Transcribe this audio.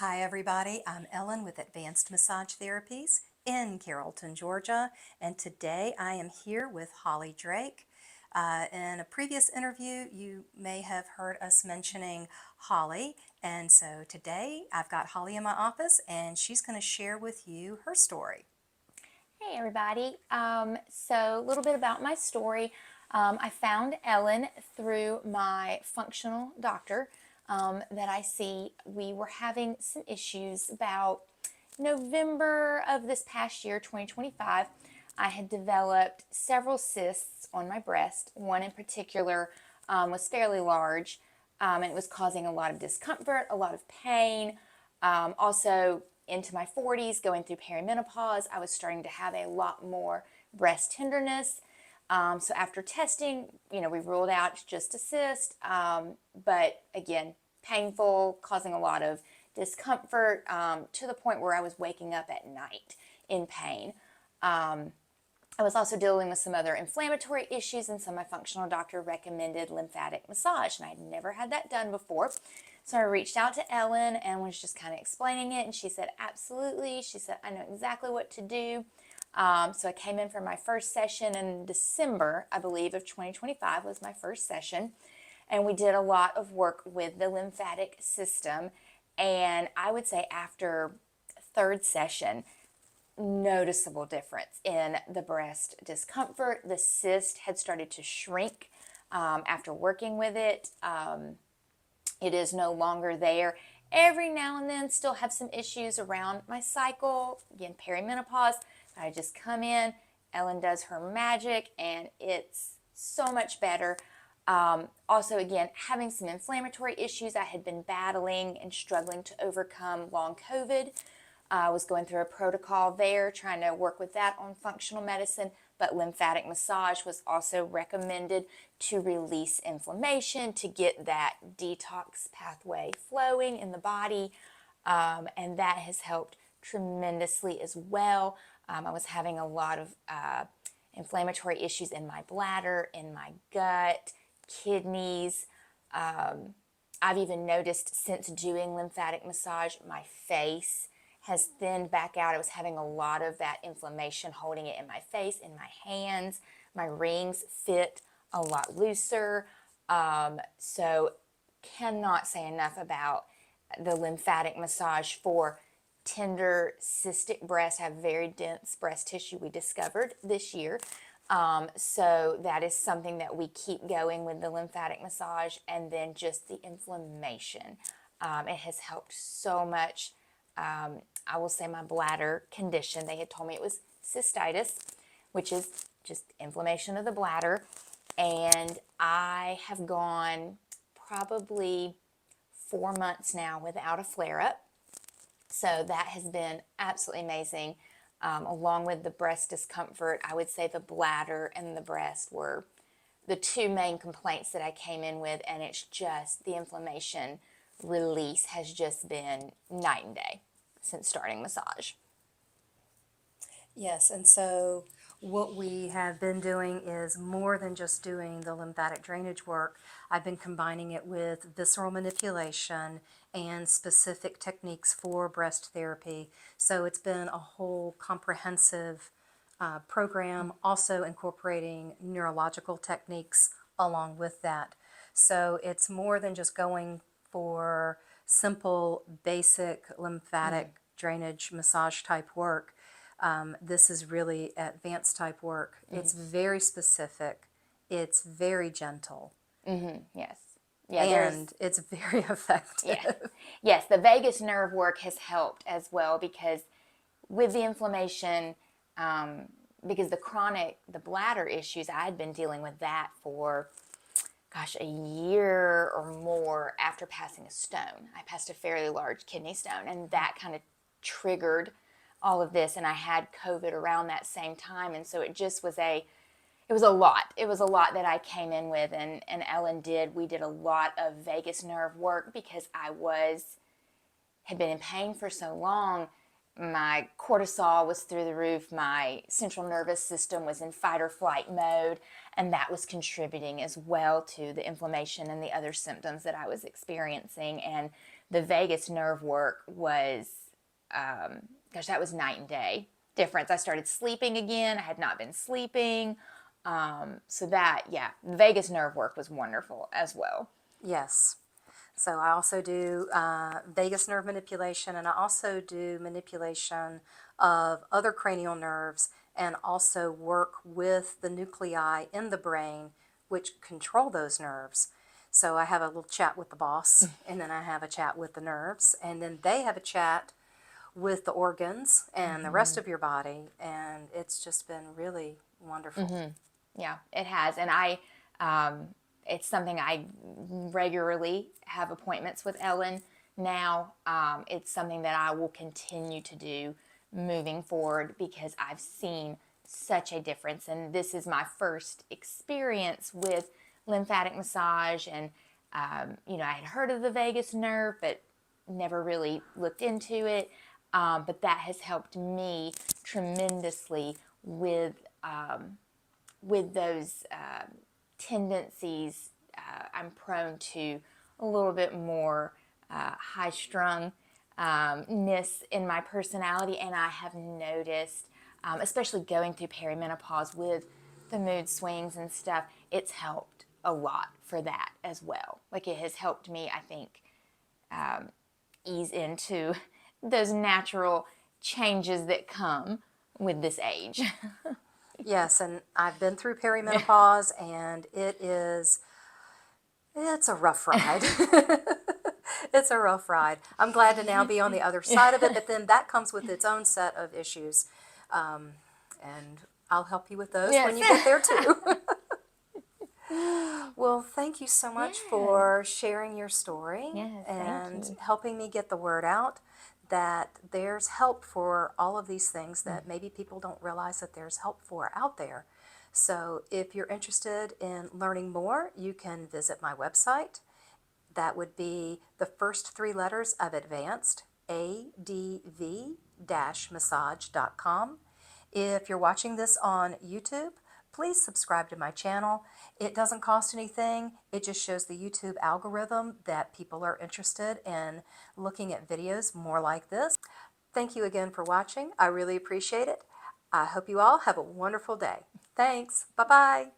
Hi, everybody. I'm Ellen with Advanced Massage Therapies in Carrollton, Georgia, and today I am here with Holly Drake. In a previous interview, you may have heard us mentioning Holly, and so today I've got Holly in my office, and she's going to share with you her story. Hey everybody. So a little bit about my story. I found Ellen through my functional doctor that I see. We were having some issues about November of this past year, 2025. I had developed several cysts on my breast. One in particular was fairly large, and it was causing a lot of discomfort, a lot of pain. Also, into my 40s, going through perimenopause, I was starting to have a lot more breast tenderness. So after testing, we ruled out it's just a cyst, but again, painful, causing a lot of discomfort to the point where I was waking up at night in pain. I was also dealing with some other inflammatory issues, and so my functional doctor recommended lymphatic massage, and I had never had that done before. So I reached out to Ellen and was just kind of explaining it, and she said, absolutely. She said, I know exactly what to do. So I came in for my first session in December, I believe, of 2025 was my first session, and we did a lot of work with the lymphatic system, and I would say after third session, noticeable difference in the breast discomfort. The cyst had started to shrink after working with it. It is no longer there. Every now and then still have some issues around my cycle, again, perimenopause. I just come in, Ellen does her magic, and it's so much better. Also, again, having some inflammatory issues I had been battling and struggling to overcome long COVID. I was going through a protocol there, trying to work with that on functional medicine, but lymphatic massage was also recommended to release inflammation, to get that detox pathway flowing in the body, and that has helped tremendously as well. I was having a lot of inflammatory issues in my bladder, in my gut, kidneys. I've even noticed since doing lymphatic massage, my face has thinned back out. I was having a lot of that inflammation holding it in my face, in my hands. My rings fit a lot looser. So cannot say enough about the lymphatic massage for tender cystic breasts. Have very dense breast tissue we discovered this year. So that is something that we keep going with the lymphatic massage, and then just the inflammation. It has helped so much. I will say my bladder condition, they had told me it was cystitis, which is just inflammation of the bladder. And I have gone probably 4 months now without a flare-up. So that has been absolutely amazing. Along with the breast discomfort, I would say the bladder and the breast were the two main complaints that I came in with, and it's just the inflammation release has just been night and day since starting massage. Yes, and so what we have been doing is more than just doing the lymphatic drainage work. I've been combining it with visceral manipulation and specific techniques for breast therapy. So it's been a whole comprehensive program, also incorporating neurological techniques along with that. So it's more than just going for simple, basic lymphatic drainage massage type work. This is really advanced type work. It's very specific. It's very gentle. Yes. Yeah, And it's very effective. yeah. Yes, the vagus nerve work has helped as well, because with the inflammation, because the bladder issues, I had been dealing with that for, gosh, a year or more after passing a stone. I passed a fairly large kidney stone, and that kind of triggered all of this, and I had COVID around that same time, and so it just was it was a lot. It was a lot that I came in with, and Ellen we did a lot of vagus nerve work because had been in pain for so long. My cortisol was through the roof. My central nervous system was in fight or flight mode, and that was contributing as well to the inflammation and the other symptoms that I was experiencing. And the vagus nerve work was, gosh, that was night and day difference. I started sleeping again. I had not been sleeping. So that, yeah, the vagus nerve work was wonderful as well. Yes. So I also do vagus nerve manipulation, and I also do manipulation of other cranial nerves, and also work with the nuclei in the brain which control those nerves. So I have a little chat with the boss, and then I have a chat with the nerves, and then they have a chat with the organs and the rest of your body, and it's just been really wonderful. Yeah, it has. And it's something I regularly have appointments with Ellen now. It's something that I will continue to do moving forward because I've seen such a difference. And this is my first experience with lymphatic massage. And, I had heard of the vagus nerve, but never really looked into it. But that has helped me tremendously with those tendencies. I'm prone to a little bit more high-strung ness in my personality, and I have noticed, especially going through perimenopause with the mood swings and stuff, it's helped a lot for that as well. Like, it has helped me, I think, ease into those natural changes that come with this age. Yes, and I've been through perimenopause, and it's a rough ride. It's a rough ride. I'm glad to now be on the other side of it, but then that comes with its own set of issues. And I'll help you with those when you get there too. Well, thank you so much for sharing your story Yes, thank and you. helping me get the word out that there's help for all of these things that maybe people don't realize that there's help for out there. So if you're interested in learning more, you can visit my website. That would be the first three letters of Advanced, adv-massage.com. If you're watching this on YouTube, please subscribe to my channel. It doesn't cost anything. It just shows the YouTube algorithm that people are interested in looking at videos more like this. Thank you again for watching. I really appreciate it. I hope you all have a wonderful day. Thanks. Bye-bye.